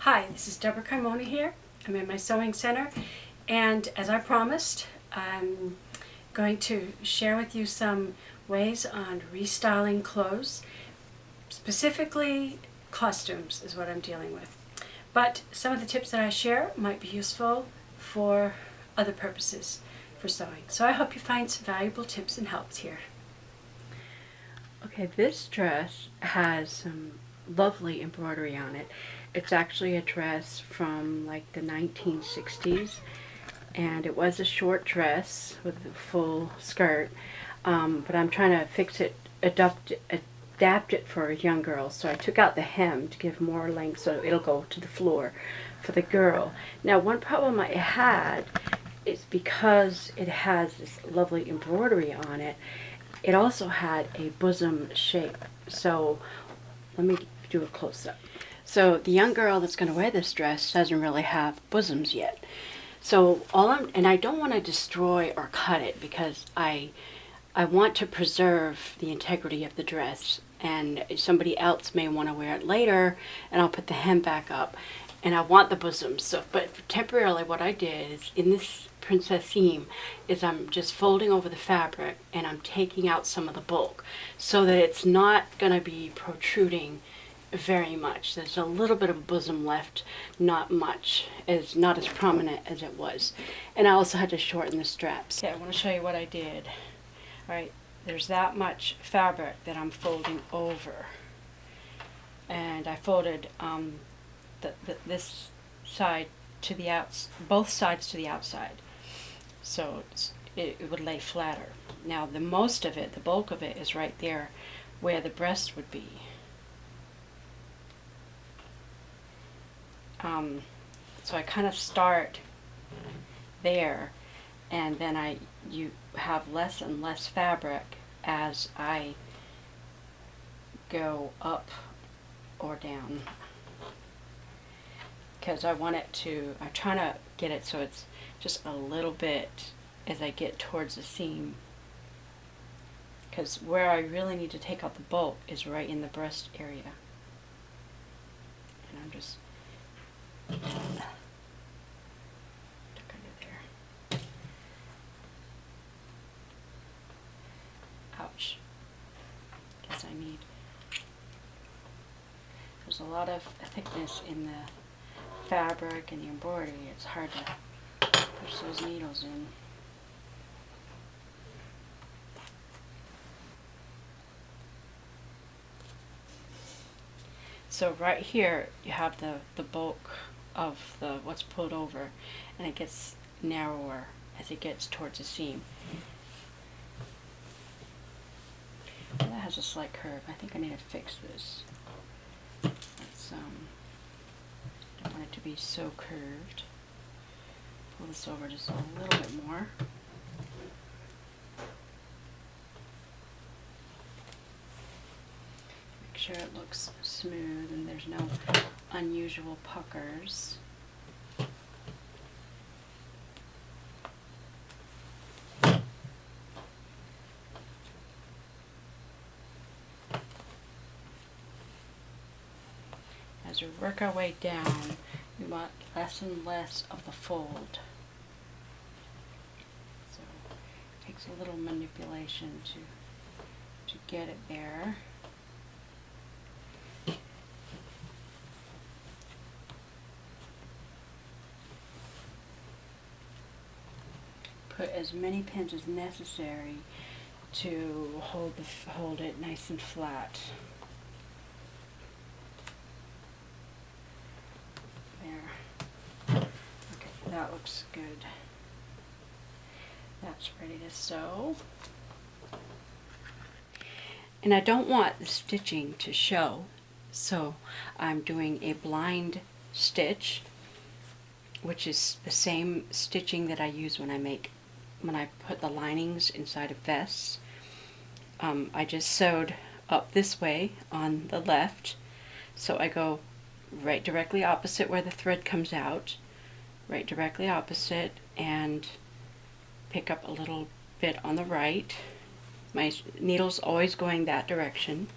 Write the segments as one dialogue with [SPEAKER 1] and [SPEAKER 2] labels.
[SPEAKER 1] Hi, this is Debra Carmona here. I'm in my sewing center, and as I promised, I'm going to share with you some ways on restyling clothes. Specifically, costumes is what I'm dealing with. But some of the tips that I share might be useful for other purposes for sewing. So I hope you find some valuable tips and helps here.
[SPEAKER 2] Okay, this dress has some lovely embroidery on it. It's actually a dress from like the 1960s, and it was a short dress with a full skirt, but I'm trying to fix it, adapt it for a young girl. So I took out the hem to give more length so it'll go to the floor for the girl. Now, one problem I had is because it has this lovely embroidery on it, it also had a bosom shape. So let me do a close-up. So the young girl that's going to wear this dress doesn't really have bosoms yet. So and I don't want to destroy or cut it because I want to preserve the integrity of the dress, and somebody else may want to wear it later, and I'll put the hem back up, and I want the bosoms. So, but temporarily what I did is, in this princess seam, is I'm just folding over the fabric and I'm taking out some of the bulk so that it's not going to be protruding very much. There's a little bit of bosom left, not much, is not as prominent as it was. And I also had to shorten the straps. Okay, I want to show you what I did. All right, there's that much fabric that I'm folding over, and I folded this side to the both sides to the outside, so it would lay flatter. Now the most of it, the bulk of it, is right there where the breast would be. So I kind of start there, and then you have less and less fabric as I go up or down, because I want it to, I'm trying to get it so it's just a little bit as I get towards the seam, because where I really need to take out the bulk is right in the breast area. And I'm just tuck under there. Ouch. Guess I need, there's a lot of thickness in the fabric and the embroidery. It's hard to push those needles in. So right here you have the bulk of what's pulled over, and it gets narrower as it gets towards the seam. Well, that has a slight curve. I think I need to fix this. Let's don't want it to be so curved. Pull this over just a little bit more. Make sure it looks smooth and there's no unusual puckers. As we work our way down, we want less and less of the fold. So it takes a little manipulation to get it there. Put as many pins as necessary to hold it nice and flat. There. Okay, that looks good. That's ready to sew. And I don't want the stitching to show, so I'm doing a blind stitch, which is the same stitching that I use when I put the linings inside of vests. I just sewed up this way on the left, so I go right directly opposite where the thread comes out, right directly opposite, and pick up a little bit on the right. My needle's always going that direction.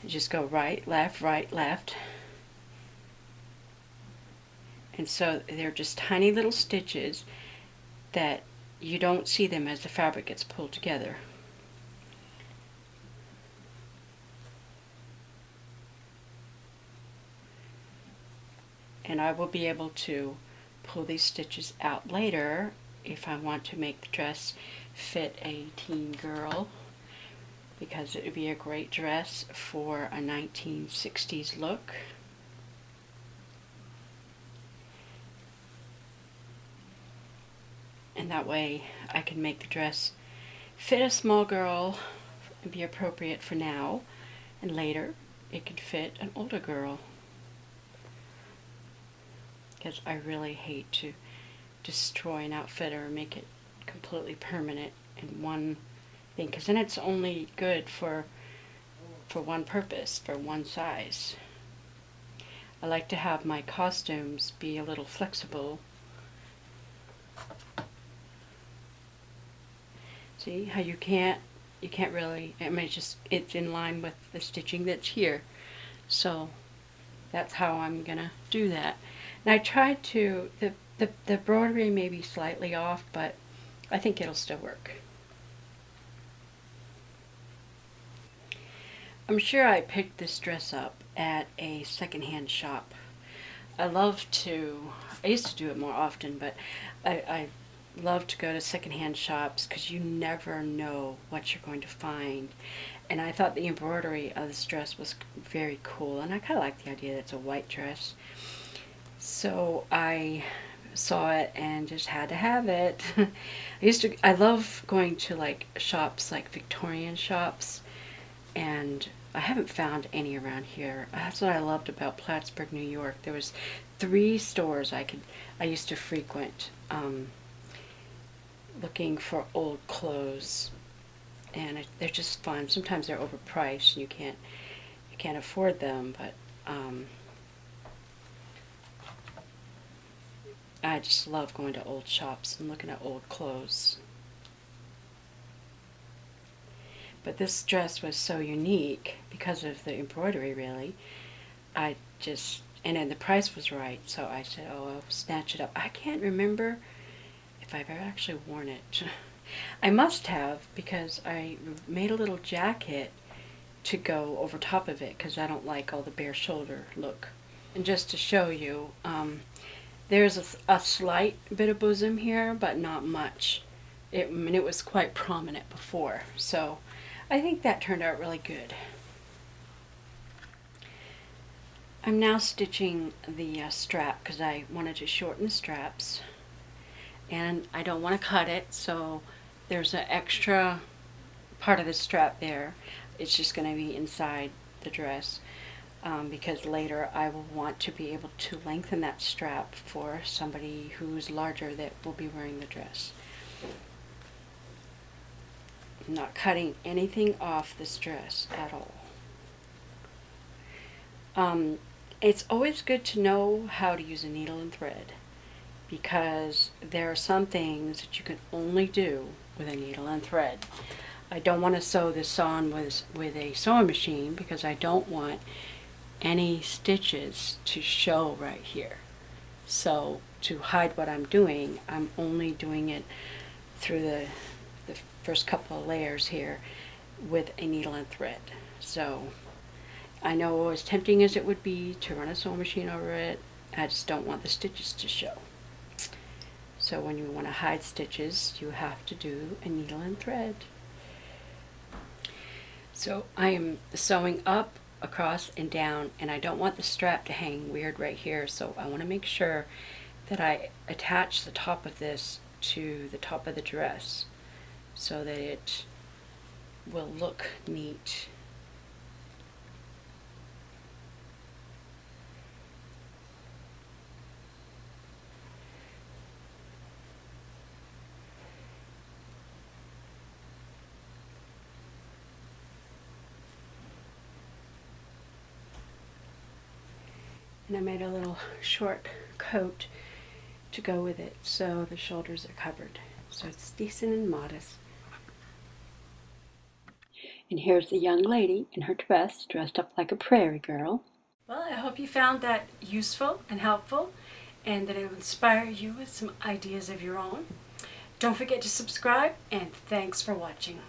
[SPEAKER 2] Just go right, left, And so they're just tiny little stitches that you don't see them as the fabric gets pulled together. And I will be able to pull these stitches out later if I want to make the dress fit a teen girl, because it would be a great dress for a 1960s look. And that way I can make the dress fit a small girl and be appropriate for now, and later it could fit an older girl. Because I really hate to destroy an outfit or make it completely permanent in one thing, because then it's only good for one purpose, for one size. I like to have my costumes be a little flexible. See how you can't really, I mean, it's in line with the stitching that's here. So that's how I'm gonna do that. And I tried to, the embroidery may be slightly off, but I think it'll still work. I'm sure I picked this dress up at a secondhand shop. I used to do it more often, but I love to go to secondhand shops because you never know what you're going to find. And I thought the embroidery of this dress was very cool, and I kind of like the idea that it's a white dress. So I saw it and just had to have it. I love going to like shops, like Victorian shops, and I haven't found any around here. That's what I loved about Plattsburgh, New York. There was 3 stores I used to frequent, looking for old clothes, and they're just fun. Sometimes they're overpriced and you can't afford them, but I just love going to old shops and looking at old clothes. But this dress was so unique because of the embroidery, really. And then the price was right, so I said, oh, I'll snatch it up. I can't remember if I've ever actually worn it. I must have, because I made a little jacket to go over top of it, because I don't like all the bare shoulder look. And just to show you, there's a slight bit of bosom here, but not much. It was quite prominent before, so I think that turned out really good. I'm now stitching the strap because I wanted to shorten the straps, and I don't want to cut it, so there's an extra part of the strap there. It's just going to be inside the dress, because later I will want to be able to lengthen that strap for somebody who's larger that will be wearing the dress. I'm not cutting anything off this dress at all. It's always good to know how to use a needle and thread, because there are some things that you can only do with a needle and thread. I don't want to sew this on with a sewing machine because I don't want any stitches to show right here. So to hide what I'm doing, I'm only doing it through the first couple of layers here with a needle and thread. So I know as tempting as it would be to run a sewing machine over it, I just don't want the stitches to show. So when you want to hide stitches, you have to do a needle and thread. So I am sewing up, across, and down, and I don't want the strap to hang weird right here, so I want to make sure that I attach the top of this to the top of the dress so that it will look neat. And I made a little short coat to go with it, so the shoulders are covered. So it's decent and modest. And here's the young lady in her dress, dressed up like a prairie girl.
[SPEAKER 1] Well, I hope you found that useful and helpful. and that it will inspire you with some ideas of your own. Don't forget to subscribe, and thanks for watching.